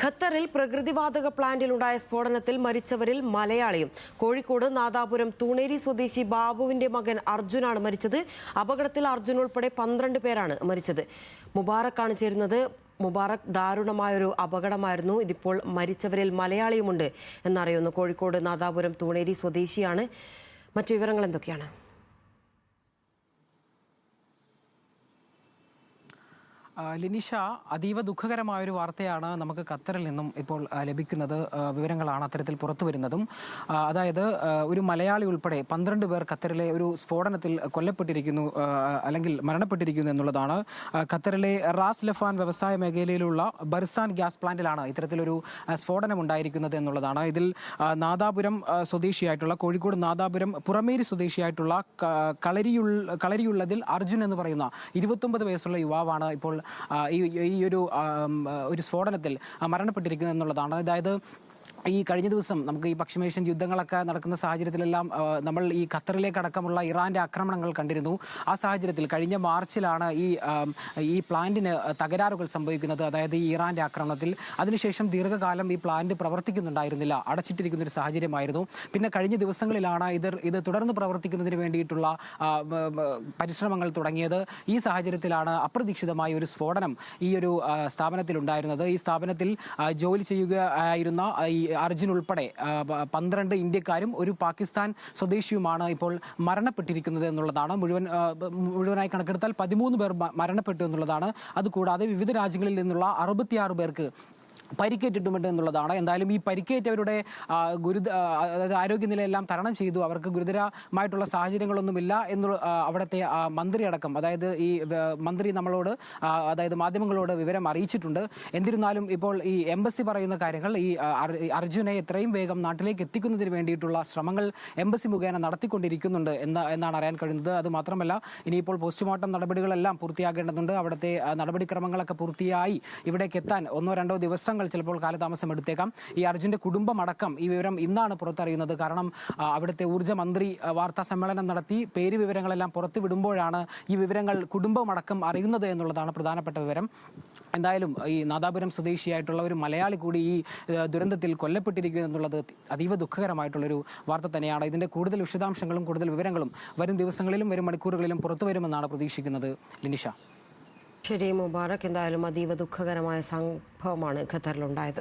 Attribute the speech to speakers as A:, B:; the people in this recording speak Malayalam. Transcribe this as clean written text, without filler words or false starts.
A: ഖത്തറിൽ പ്രകൃതിവാതക പ്ലാന്റിലുണ്ടായ സ്ഫോടനത്തിൽ മരിച്ചവരിൽ മലയാളിയും. കോഴിക്കോട് നാദാപുരം തൂണേരി സ്വദേശി ബാബുവിന്റെ മകൻ അർജുനാണ് മരിച്ചത്. അപകടത്തിൽ അർജുൻ ഉൾപ്പെടെ 12 പേരാണ് മരിച്ചത്. മുബാറക്കാണ് ചേരുന്നത്. മുബാറക്, ദാരുണമായൊരു അപകടമായിരുന്നു. ഇതിപ്പോൾ മരിച്ചവരിൽ മലയാളിയുമുണ്ട് എന്നറിയുന്നു. കോഴിക്കോട് നാദാപുരം തൂണേരി സ്വദേശിയാണ്. മറ്റു വിവരങ്ങൾ എന്തൊക്കെയാണ്?
B: ലിനിഷ, അതീവ ദുഃഖകരമായൊരു വാർത്തയാണ് നമുക്ക് ഖത്തറിൽ നിന്നും ഇപ്പോൾ ലഭിക്കുന്നത്. വിവരങ്ങളാണ് അത്തരത്തിൽ പുറത്തു വരുന്നതും. അതായത് ഒരു മലയാളി ഉൾപ്പെടെ 12 പേർ ഖത്തറിലെ ഒരു സ്ഫോടനത്തിൽ കൊല്ലപ്പെട്ടിരിക്കുന്നു, അല്ലെങ്കിൽ മരണപ്പെട്ടിരിക്കുന്നു എന്നുള്ളതാണ്. ഖത്തറിലെ റാസ് ലഫാൻ വ്യവസായ മേഖലയിലുള്ള ബർസാൻ ഗ്യാസ് പ്ലാന്റിലാണ് ഇത്തരത്തിലൊരു സ്ഫോടനം ഉണ്ടായിരിക്കുന്നത് എന്നുള്ളതാണ്. ഇതിൽ നാദാപുരം സ്വദേശിയായിട്ടുള്ള, കോഴിക്കോട് നാദാപുരം പുറമേരി സ്വദേശിയായിട്ടുള്ള കളരിയുള്ളതിൽ അർജുൻ എന്ന് പറയുന്ന 29 വയസ്സുള്ള യുവാവാണ് ഇപ്പോൾ ഈ ഒരു സ്ഫോടനത്തിൽ മരണപ്പെട്ടിരിക്കുന്നത് എന്നുള്ളതാണ്. അതായത് ഈ കഴിഞ്ഞ ദിവസം നമുക്ക് ഈ പശ്ചിമേഷ്യൻ യുദ്ധങ്ങളൊക്കെ നടക്കുന്ന സാഹചര്യത്തിലെല്ലാം നമ്മൾ ഈ ഖത്തറിലേക്ക് അടക്കമുള്ള ഇറാന്റെ ആക്രമണങ്ങൾ കണ്ടിരുന്നു. ആ സാഹചര്യത്തിൽ കഴിഞ്ഞ മാർച്ചിലാണ് ഈ പ്ലാന്റിന് തകരാറുകൾ സംഭവിക്കുന്നത്. അതായത് ഈ ഇറാന്റെ ആക്രമണത്തിൽ. അതിനുശേഷം ദീർഘകാലം ഈ പ്ലാന്റ് പ്രവർത്തിക്കുന്നുണ്ടായിരുന്നില്ല, അടച്ചിട്ടിരിക്കുന്ന ഒരു സാഹചര്യമായിരുന്നു. പിന്നെ കഴിഞ്ഞ ദിവസങ്ങളിലാണ് ഇത് തുടർന്ന് പ്രവർത്തിക്കുന്നതിന് വേണ്ടിയിട്ടുള്ള പരിശ്രമങ്ങൾ തുടങ്ങിയത്. ഈ സാഹചര്യത്തിലാണ് അപ്രതീക്ഷിതമായ ഒരു സ്ഫോടനം ഈ ഒരു സ്ഥാപനത്തിൽ ഉണ്ടായിരുന്നത്. ഈ സ്ഥാപനത്തിൽ ജോലി ചെയ്യുകയായിരുന്ന ഈ അർജുൻ ഉൾപ്പെടെ 12 ഇന്ത്യക്കാരും ഒരു പാകിസ്ഥാൻ സ്വദേശിയുമാണ് ഇപ്പോൾ മരണപ്പെട്ടിരിക്കുന്നത് എന്നുള്ളതാണ്. മുഴുവനായി കണക്കെടുത്താൽ 13 പേർ മരണപ്പെട്ടു എന്നുള്ളതാണ്. അതുകൂടാതെ വിവിധ രാജ്യങ്ങളിൽ നിന്നുള്ള 66 പേർക്ക് പരിക്കേറ്റിട്ടുമുണ്ട് എന്നുള്ളതാണ്. എന്തായാലും ഈ പരിക്കേറ്റവരുടെ അതായത് ആരോഗ്യനിലയെല്ലാം തരണം ചെയ്തു. അവർക്ക് ഗുരുതരമായിട്ടുള്ള സാഹചര്യങ്ങളൊന്നുമില്ല എന്നുള്ള അവിടുത്തെ മന്ത്രി അടക്കം, അതായത് ഈ മന്ത്രി നമ്മളോട്, അതായത് മാധ്യമങ്ങളോട് വിവരം അറിയിച്ചിട്ടുണ്ട്. എന്നിരുന്നാലും ഇപ്പോൾ ഈ എംബസി പറയുന്ന കാര്യങ്ങൾ, ഈ അർജുനെ എത്രയും വേഗം നാട്ടിലേക്ക് എത്തിക്കുന്നതിന് വേണ്ടിയിട്ടുള്ള ശ്രമങ്ങൾ എംബസി മുഖേന നടത്തിക്കൊണ്ടിരിക്കുന്നുണ്ട് എന്നാണ് അറിയാൻ കഴിയുന്നത്. അത് മാത്രമല്ല, ഇനിയിപ്പോൾ പോസ്റ്റ്മോർട്ടം നടപടികളെല്ലാം പൂർത്തിയാകേണ്ടതുണ്ട്. അവിടുത്തെ നടപടിക്രമങ്ങളൊക്കെ പൂർത്തിയായി ഇവിടേക്ക് എത്താൻ 1-2 ദിവസങ്ങൾ ചിലപ്പോൾ കാലതാമസം എടുത്തേക്കാം. ഈ അർജുന്റെ കുടുംബമടക്കം ഈ വിവരം ഇന്നാണ് പുറത്തറിയുന്നത്. കാരണം അവിടുത്തെ ഊർജ്ജ മന്ത്രി വാർത്താ സമ്മേളനം നടത്തി പേര് വിവരങ്ങളെല്ലാം പുറത്തുവിടുമ്പോഴാണ് ഈ വിവരങ്ങൾ കുടുംബമടക്കം അറിയുന്നത് എന്നുള്ളതാണ് പ്രധാനപ്പെട്ട വിവരം. എന്തായാലും ഈ നാദാപുരം സ്വദേശിയായിട്ടുള്ള ഒരു മലയാളി കൂടി ഈ ദുരന്തത്തിൽ കൊല്ലപ്പെട്ടിരിക്കുന്നു എന്നുള്ളത് അതീവ ദുഃഖകരമായിട്ടുള്ളൊരു വാർത്ത തന്നെയാണ്. ഇതിന്റെ കൂടുതൽ വിശദാംശങ്ങളും കൂടുതൽ വിവരങ്ങളും വരും ദിവസങ്ങളിലും വരും മണിക്കൂറുകളിലും പുറത്തു വരുമെന്നാണ് പ്രതീക്ഷിക്കുന്നത്. ലിനിഷ.
A: ശരി മുബാറക്, എന്തായാലും അതീവ ദുഃഖകരമായ സംഭവമാണ് ഖത്തറിലുണ്ടായത്.